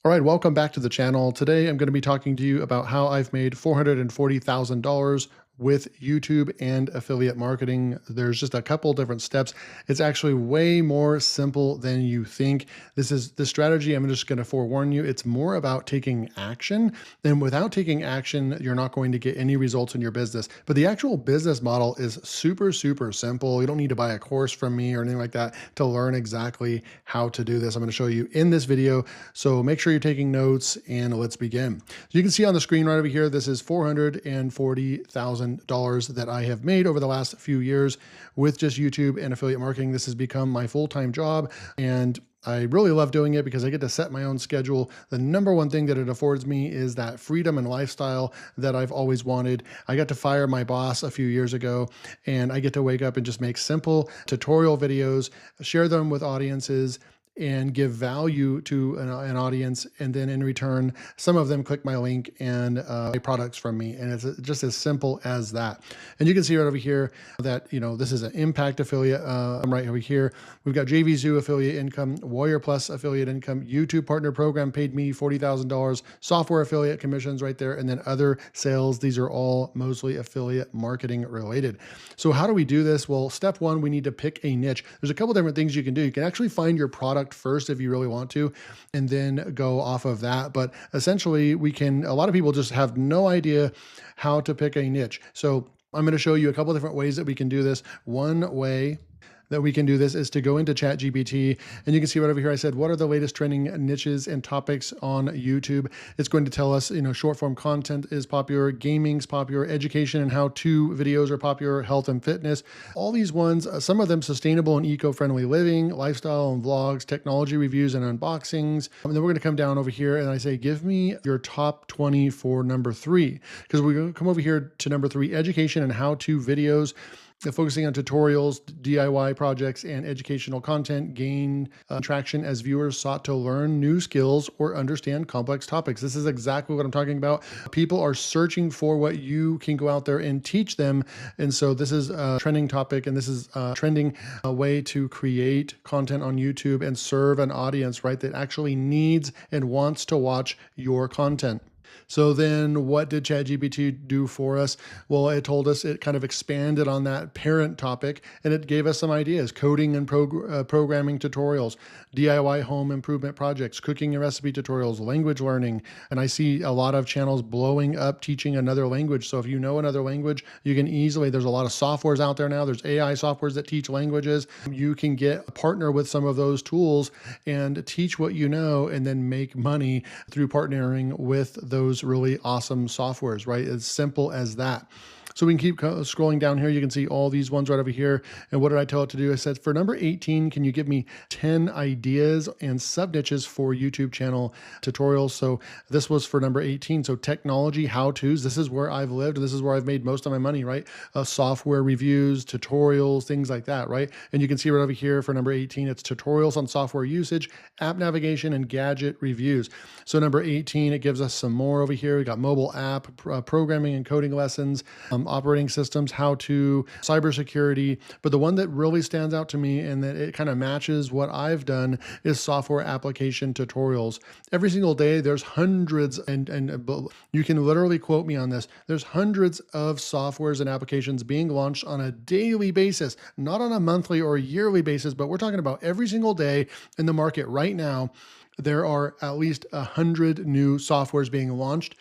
All right, welcome back to the channel. Today I'm going to be talking to you about how I've made $440,000 with YouTube and affiliate marketing. There's just a couple different steps. It's actually way more simple than you think. This is the strategy. I'm just going to forewarn you. It's more about taking action. And without taking action, you're not going to get any results in your business. But the actual business model is super, super simple. You don't need to buy a course from me or anything like that to learn exactly how to do this. I'm going to show you in this video. So make sure you're taking notes and let's begin. So you can see on the screen right over here, this is $440,000 that I have made over the last few years with just YouTube and affiliate marketing. This has become my full-time job, and I really love doing it because I get to set my own schedule. The number one thing that it affords me is that freedom and lifestyle that I've always wanted. I got to fire my boss a few years ago, and I get to wake up and just make simple tutorial videos, share them with audiences, and give value to an audience. And then in return, some of them click my link and buy products from me. And it's just as simple as that. And you can see right over here that, this is an impact affiliate. Right over here, we've got JV Zoo affiliate income, Warrior Plus affiliate income, YouTube partner program paid me $40,000, software affiliate commissions right there, and then other sales. These are all mostly affiliate marketing related. So how do we do this? Well, step one, we need to pick a niche. There's a couple different things you can do. You can actually find your product first if you really want to, and then go off of that. But essentially a lot of people just have no idea how to pick a niche. So I'm going to show you a couple different ways that we can do this. One way that we can do this is to go into ChatGPT, and you can see right over here, I said, what are the latest trending niches and topics on YouTube? It's going to tell us, short form content is popular, gaming's popular, education and how-to videos are popular, health and fitness, all these ones, some of them sustainable and eco-friendly living, lifestyle and vlogs, technology reviews and unboxings. And then we're going to come down over here and I say, give me your top 20 for number 3, because we're going to come over here to number 3, education and how-to videos. Focusing on tutorials, DIY projects, and educational content gain traction as viewers sought to learn new skills or understand complex topics. This is exactly what I'm talking about. People are searching for what you can go out there and teach them. And so this is a trending topic, and this is a trending way to create content on YouTube and serve an audience, right, that actually needs and wants to watch your content. So then what did ChatGPT do for us? Well, it told us, it kind of expanded on that parent topic, and it gave us some ideas: coding and programming tutorials, DIY home improvement projects, cooking and recipe tutorials, language learning. And I see a lot of channels blowing up teaching another language. So if you know another language, you can easily, there's a lot of softwares out there now. There's AI softwares that teach languages. You can get a partner with some of those tools and teach what you know, and then make money through partnering with those really awesome softwares, right? As simple as that. So we can keep scrolling down here. You can see all these ones right over here. And what did I tell it to do? I said, for number 18, can you give me 10 ideas and sub niches for YouTube channel tutorials? So this was for number 18. So technology how-tos. This is where I've lived. This is where I've made most of my money, right? Software reviews, tutorials, things like that, right? And you can see right over here for number 18, it's tutorials on software usage, app navigation, and gadget reviews. So number 18, it gives us some more over here. We got mobile app, programming and coding lessons, operating systems, how to, cybersecurity. But the one that really stands out to me and that it kind of matches what I've done is software application tutorials. Every single day, there's hundreds, and you can literally quote me on this. There's hundreds of softwares and applications being launched on a daily basis, not on a monthly or a yearly basis, but we're talking about every single day in the market right now. There are at least 100 new softwares being launched.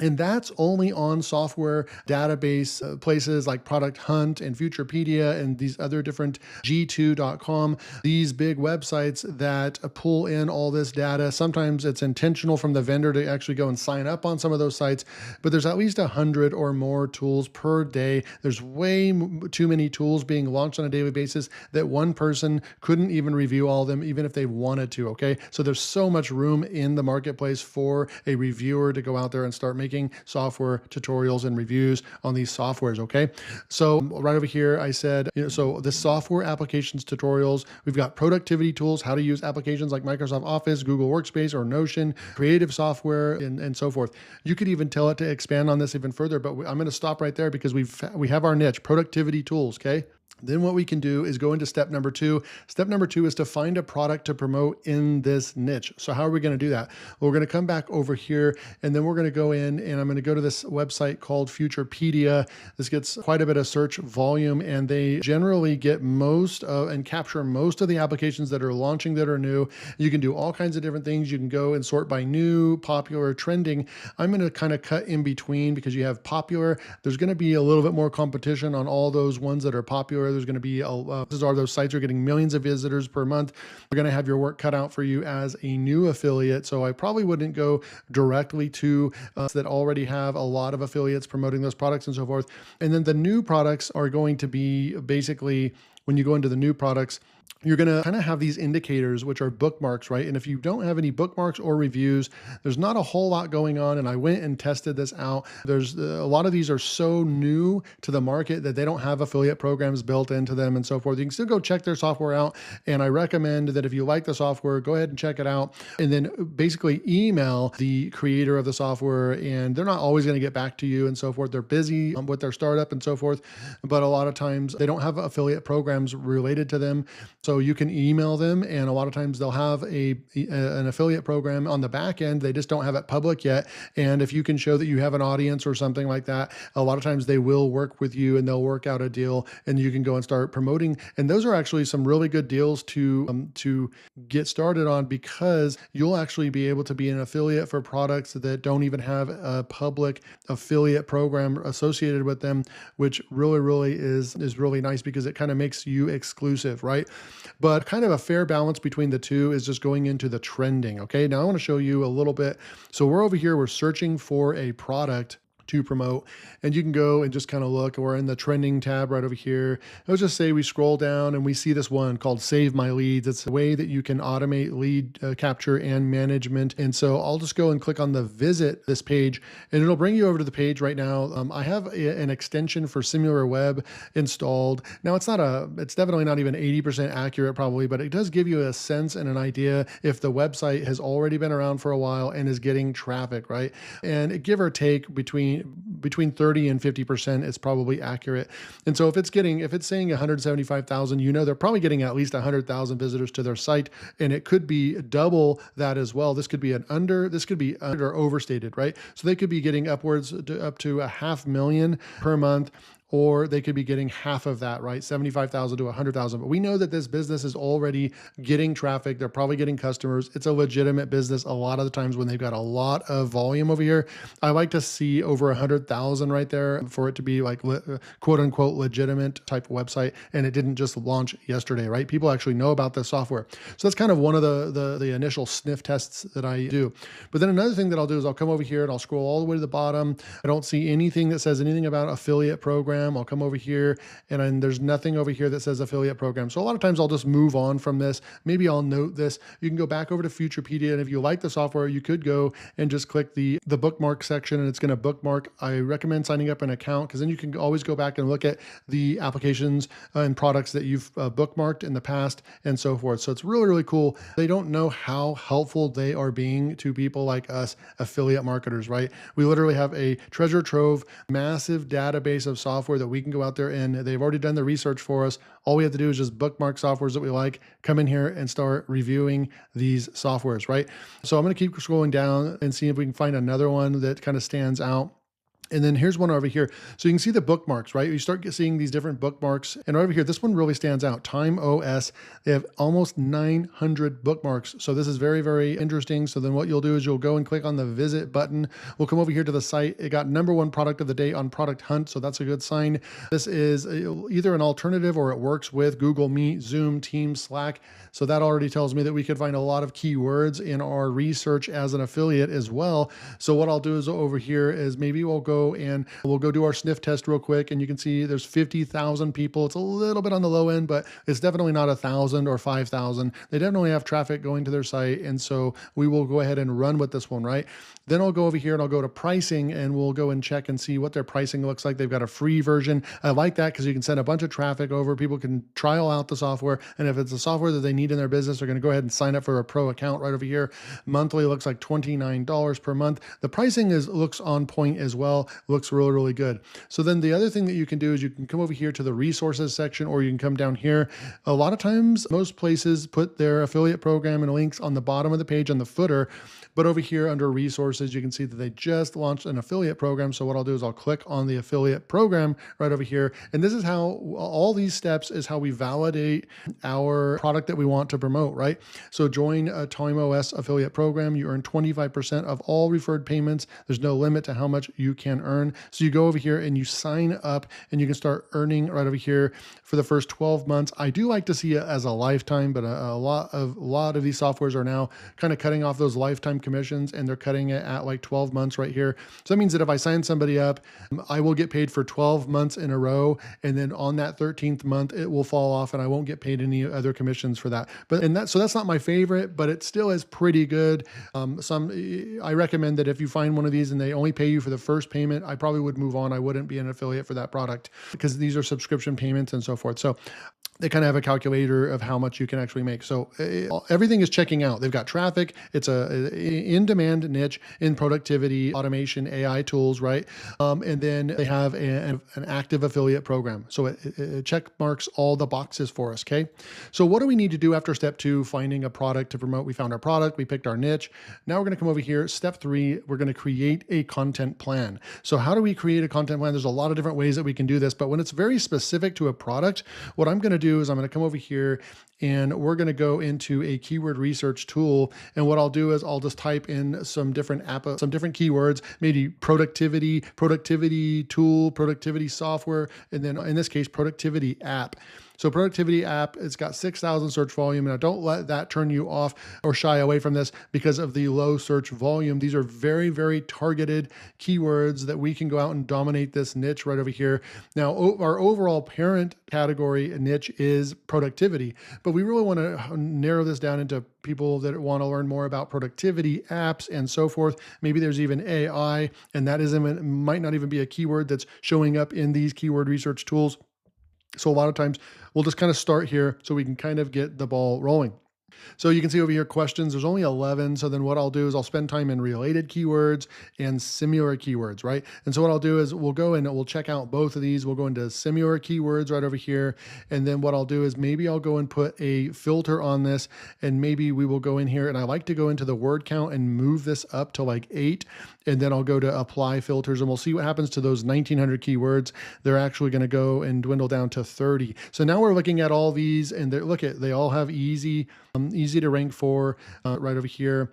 And that's only on software database places like Product Hunt and Futurepedia and these other different G2.com, these big websites that pull in all this data. Sometimes it's intentional from the vendor to actually go and sign up on some of those sites, but there's at least 100 or more tools per day. There's way too many tools being launched on a daily basis that one person couldn't even review all of them, even if they wanted to, okay? So there's so much room in the marketplace for a reviewer to go out there and start making software tutorials and reviews on these softwares, okay? So right over here, I said, so the software applications tutorials, we've got productivity tools, how to use applications like Microsoft Office, Google Workspace, or Notion, creative software, and so forth. You could even tell it to expand on this even further, but I'm going to stop right there because we have our niche, productivity tools, okay? Then what we can do is go into step number two. Step number two is to find a product to promote in this niche. So how are we going to do that? Well, we're going to come back over here, and then we're going to go in, and I'm going to go to this website called Futurepedia. This gets quite a bit of search volume, and they generally get most of and capture most of the applications that are launching that are new. You can do all kinds of different things. You can go and sort by new, popular, trending. I'm going to kind of cut in between because you have popular. There's going to be a little bit more competition on all those ones that are popular. There's going to be, those sites are getting millions of visitors per month. We're going to have your work cut out for you as a new affiliate. So I probably wouldn't go directly to that already have a lot of affiliates promoting those products and so forth. And then the new products are going to be basically, when you go into the new products, you're going to kind of have these indicators, which are bookmarks, right? And if you don't have any bookmarks or reviews, there's not a whole lot going on. And I went and tested this out. There's a lot of these are so new to the market that they don't have affiliate programs built into them and so forth. You can still go check their software out. And I recommend that if you like the software, go ahead and check it out. And then basically email the creator of the software. And they're not always going to get back to you and so forth. They're busy with their startup and so forth. But a lot of times they don't have affiliate programs related to them. So you can email them, and a lot of times they'll have an affiliate program on the back end. They just don't have it public yet. And if you can show that you have an audience or something like that, a lot of times they will work with you and they'll work out a deal, and you can go and start promoting. And those are actually some really good deals to get started on, because you'll actually be able to be an affiliate for products that don't even have a public affiliate program associated with them, which really is really nice because it kind of makes you exclusive, right? But kind of a fair balance between the two is just going into the trending. Okay, now I want to show you a little bit. So we're over here, we're searching for a product to promote, and you can go and just kind of look. We're in the trending tab right over here. Let's just say we scroll down and we see this one called Save My Leads. It's a way that you can automate lead capture and management. And so I'll just go and click on the visit this page, and it'll bring you over to the page right now. I have an extension for SimilarWeb installed. Now it's definitely not even 80% accurate probably, but it does give you a sense and an idea if the website has already been around for a while and is getting traffic, right? And give or take between 30 and 50%, it's probably accurate. And so if it's saying 175,000, they're probably getting at least 100,000 visitors to their site, and it could be double that as well. This could be under or overstated, right? So they could be getting upwards to up to 500,000 per month, or they could be getting half of that, right? 75,000 to 100,000. But we know that this business is already getting traffic. They're probably getting customers. It's a legitimate business. A lot of the times when they've got a lot of volume over here, I like to see over 100,000 right there for it to be like quote unquote legitimate type of website. And it didn't just launch yesterday, right? People actually know about this software. So that's kind of one of the initial sniff tests that I do. But then another thing that I'll do is I'll come over here and I'll scroll all the way to the bottom. I don't see anything that says anything about affiliate program. I'll come over here, and then there's nothing over here that says affiliate program. So a lot of times I'll just move on from this. Maybe I'll note this. You can go back over to Futurepedia, and if you like the software, you could go and just click the bookmark section, and it's going to bookmark. I recommend signing up an account, because then you can always go back and look at the applications and products that you've bookmarked in the past and so forth. So it's really cool. They don't know how helpful they are being to people like us, affiliate marketers, right? We literally have a treasure trove, massive database of software that we can go out there, and they've already done the research for us. All we have to do is just bookmark softwares that we like, come in here and start reviewing these softwares, right? So I'm going to keep scrolling down and see if we can find another one that kind of stands out. And then here's one over here. So you can see the bookmarks, right? You start seeing these different bookmarks. And over here, this one really stands out. Time OS. They have almost 900 bookmarks. So this is very interesting. So then what you'll do is you'll go and click on the visit button. We'll come over here to the site. It got #1 product of the day on Product Hunt. So that's a good sign. This is either an alternative or it works with Google Meet, Zoom, Teams, Slack. So that already tells me that we could find a lot of keywords in our research as an affiliate as well. So what I'll do is over here is maybe we'll go do our sniff test real quick, and you can see there's 50,000 people. It's a little bit on the low end, but it's definitely not 1,000 or 5,000. They definitely have traffic going to their site, and so we will go ahead and run with this one, right? Then I'll go over here and I'll go to pricing, and we'll go and check and see what their pricing looks like. They've got a free version. I like that because you can send a bunch of traffic over. People can trial out the software, and if it's a software that they need in their business, they're going to go ahead and sign up for a pro account right over here. Monthly looks like $29 per month. The pricing looks on point as well. out. Looks really, really good. So then the other thing that you can do is you can come over here to the resources section, or you can come down here. A lot of times, most places put their affiliate program and links on the bottom of the page on the footer. But over here under resources, you can see that they just launched an affiliate program. So what I'll do is I'll click on the affiliate program right over here. And this is how all these steps is how we validate our product that we want to promote, right? So join a TimeOS affiliate program. You earn 25% of all referred payments. There's no limit to how much you can earn. So you go over here and you sign up and you can start earning right over here for the first 12 months. I do like to see it as a lifetime, but a lot of these softwares are now kind of cutting off those lifetime commissions, and they're cutting it at like 12 months right here. So that means that if I sign somebody up, I will get paid for 12 months in a row. And then on that 13th month, it will fall off and I won't get paid any other commissions for that. So that's not my favorite, but it still is pretty good. I recommend that if you find one of these and they only pay you for the first payment, I probably would move on. I wouldn't be an affiliate for that product because these are subscription payments and so forth. So they kind of have a calculator of how much you can actually make. So everything is checking out. They've got traffic. It's a in-demand niche in productivity, automation, AI tools, right? And then they have an active affiliate program. So it check marks all the boxes for us, okay? So what do we need to do after step 2, finding a product to promote? We found our product, we picked our niche. Now we're gonna come over here. Step 3, we're gonna create a content plan. So how do we create a content plan? There's a lot of different ways that we can do this, but when it's very specific to a product, what I'm gonna do is I'm going to come over here and we're going to go into a keyword research tool. And what I'll do is I'll just type in some different keywords, maybe productivity tool, productivity software, and then in this case, productivity app. So productivity app, it's got 6,000 search volume. Now don't let that turn you off or shy away from this because of the low search volume. These are very, very targeted keywords that we can go out and dominate this niche right over here. Now, our overall parent category niche is productivity, but we really want to narrow this down into people that want to learn more about productivity apps and so forth. Maybe there's even AI, and that might not even be a keyword that's showing up in these keyword research tools. So a lot of times we'll just kind of start here so we can kind of get the ball rolling. So you can see over here questions, there's only 11. So then what I'll do is I'll spend time in related keywords and similar keywords, right? And so what I'll do is we'll go and we'll check out both of these. We'll go into similar keywords right over here. And then what I'll do is maybe I'll go and put a filter on this, and maybe we will go in here, and I like to go into the word count and move this up to like 8. And then I'll go to apply filters and we'll see what happens to those 1,900 keywords. They're actually going to go and dwindle down to 30. So now we're looking at all these, and they all have easy to rank for right over here.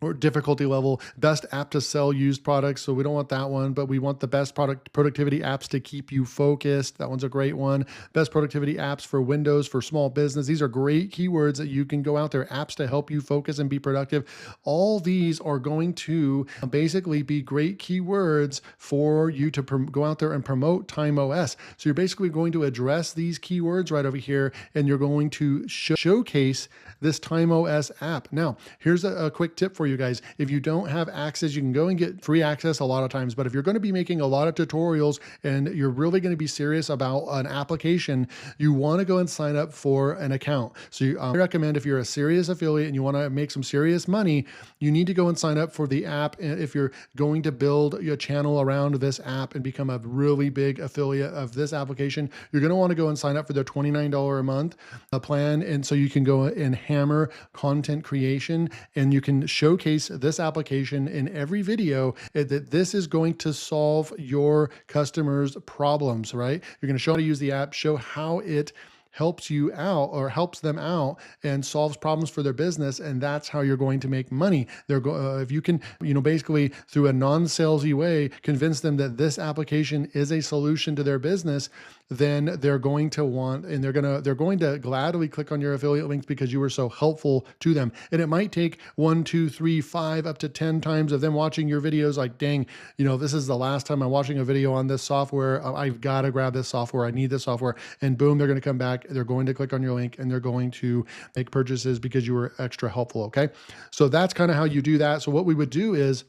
Or difficulty level, best app to sell used products. So we don't want that one, but we want the best productivity apps to keep you focused. That one's a great one. Best productivity apps for Windows, for small business. These are great keywords that you can go out there, apps to help you focus and be productive. All these are going to basically be great keywords for you to go out there and promote TimeOS. So you're basically going to address these keywords right over here, and you're going to showcase this TimeOS app. Now, here's a quick tip for you guys. If you don't have access, you can go and get free access a lot of times, but if you're going to be making a lot of tutorials and you're really going to be serious about an application, you want to go and sign up for an account. So I recommend if you're a serious affiliate and you want to make some serious money, you need to go and sign up for the app. And if you're going to build a channel around this app and become a really big affiliate of this application, you're going to want to go and sign up for their $29 a month plan. And so you can go and hammer content creation, and you can showcase this application in every video that this is going to solve your customers' problems, right? You're going to show how to use the app, show how it helps you out or helps them out and solves problems for their business. And that's how you're going to make money. If you can, basically through a non-salesy way, convince them that this application is a solution to their business, then they're going to want, and they're going to gladly click on your affiliate links because you were so helpful to them. And it might take 1, 2, 3, 5, up to 10 times of them watching your videos like, dang, this is the last time I'm watching a video on this software. I've got to grab this software. I need this software. And boom, they're going to come back. They're going to click on your link and they're going to make purchases because you were extra helpful. Okay. So that's kind of how you do that. So what we would do is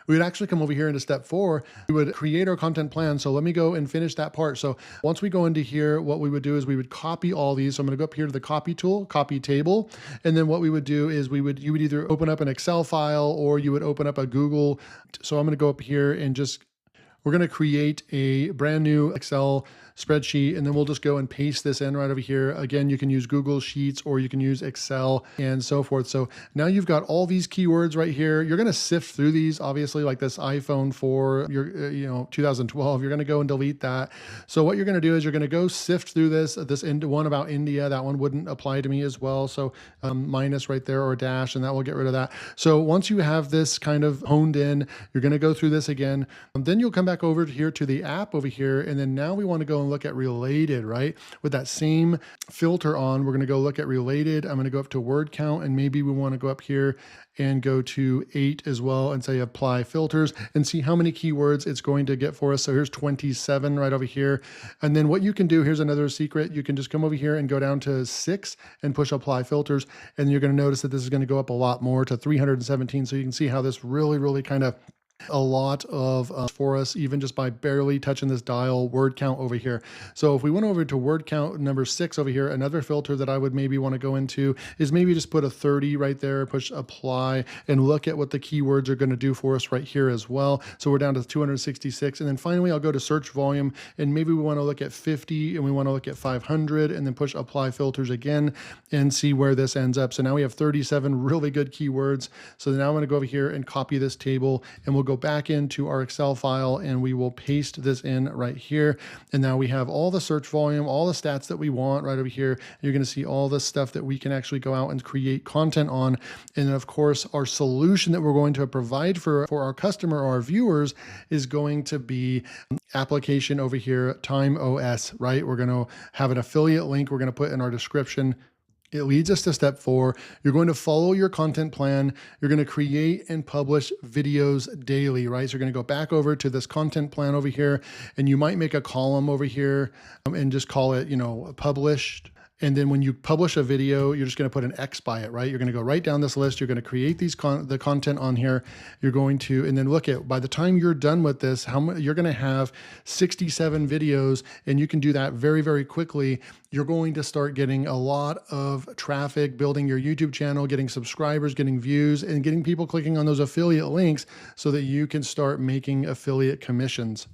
we would actually come over here into step 4. We would create our content plan. So let me go and finish that part. So once we go into here, what we would do is we would copy all these. So I'm going to go up here to the copy tool, copy table. And then what we would do is you would either open up an Excel file or you would open up a Google. So I'm going to go up here and we're going to create a brand new Excel spreadsheet, and then we'll just go and paste this in right over here. Again, you can use Google Sheets or you can use Excel and so forth. So now you've got all these keywords right here. You're going to sift through these, obviously, like this iPhone 4, your 2012. You're going to go and delete that. So what you're going to do is you're going to go sift through this one about India. That one wouldn't apply to me as well. So minus right there or a dash, and that will get rid of that. So once you have this kind of honed in, you're going to go through this again. Then you'll come back over here to the app over here. And then now we want to go and look at related, right? With that same filter on, we're going to go look at related. I'm going to go up to word count, and maybe we want to go up here and go to 8 as well and say apply filters and see how many keywords it's going to get for us. So here's 27 right over here. And then what you can do, here's another secret. You can just come over here and go down to 6 and push apply filters. And you're going to notice that this is going to go up a lot more to 317. So you can see how this really kind of a lot of for us, even just by barely touching this dial word count over here. So if we went over to word count number 6 over here, another filter that I would maybe want to go into is maybe just put a 30 right there, push apply, and look at what the keywords are going to do for us right here as well. So we're down to 266. And then finally, I'll go to search volume, and maybe we want to look at 50 and we want to look at 500, and then push apply filters again and see where this ends up. So now we have 37 really good keywords. So now I'm going to go over here and copy this table, and we'll go back into our Excel file and we will paste this in right here. And now we have all the search volume, all the stats that we want right over here. You're going to see all the stuff that we can actually go out and create content on. And then of course, our solution that we're going to provide for our customer or our viewers is going to be application over here, Time OS, right? We're going to have an affiliate link we're going to put in our description. It leads us to step 4. You're going to follow your content plan. You're going to create and publish videos daily, right? So you're going to go back over to this content plan over here, and you might make a column over here and just call it, published. And then when you publish a video, you're just going to put an X by it, right? You're going to go right down this list. You're going to create the content on here. You're going to, and then look at, by the time you're done with this, you're going to have 67 videos, and you can do that very quickly. You're going to start getting a lot of traffic, building your YouTube channel, getting subscribers, getting views, and getting people clicking on those affiliate links so that you can start making affiliate commissions.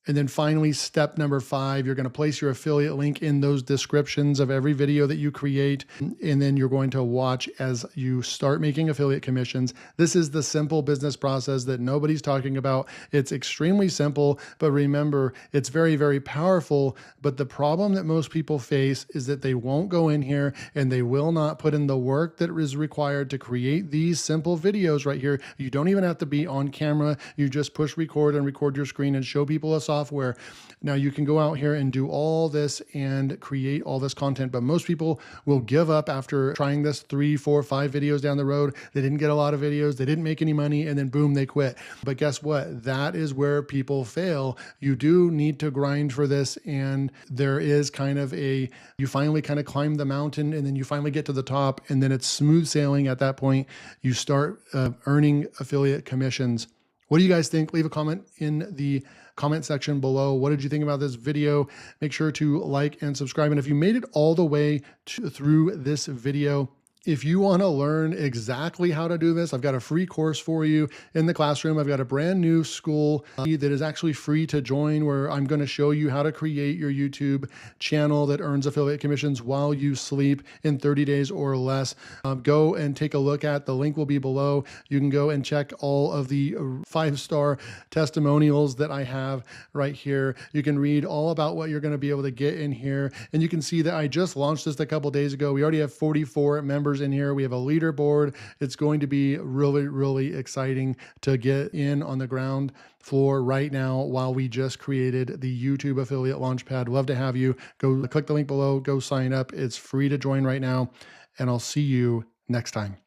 And then finally, step number 5, you're going to place your affiliate link in those descriptions of every video that you create. And then you're going to watch as you start making affiliate commissions. This is the simple business process that nobody's talking about. It's extremely simple, but remember, it's very powerful. But the problem that most people face is that they won't go in here and they will not put in the work that is required to create these simple videos right here. You don't even have to be on camera. You just push record and record your screen and show people a software. Now you can go out here and do all this and create all this content, but most people will give up after trying this 3, 4, 5 videos down the road. They didn't get a lot of videos, they didn't make any money, and then boom, they quit. But guess what? That is where people fail. You do need to grind for this, and there is kind of you finally kind of climb the mountain, and then you finally get to the top, and then it's smooth sailing at that point. You start earning affiliate commissions. What do you guys think? Leave a comment in the comment section below. What did you think about this video? Make sure to like and subscribe. And if you made it all the way through this video, if you want to learn exactly how to do this, I've got a free course for you in the classroom. I've got a brand new school that is actually free to join, where I'm going to show you how to create your YouTube channel that earns affiliate commissions while you sleep in 30 days or less. Go and take a look at, the link will be below. You can go and check all of the 5-star testimonials that I have right here. You can read all about what you're going to be able to get in here. And you can see that I just launched this a couple days ago. We already have 44 members in here. We have a leaderboard. It's going to be really exciting to get in on the ground floor right now while we just created the YouTube affiliate launchpad. Love to have you. Go click the link below, go sign up. It's free to join right now, and I'll see you next time.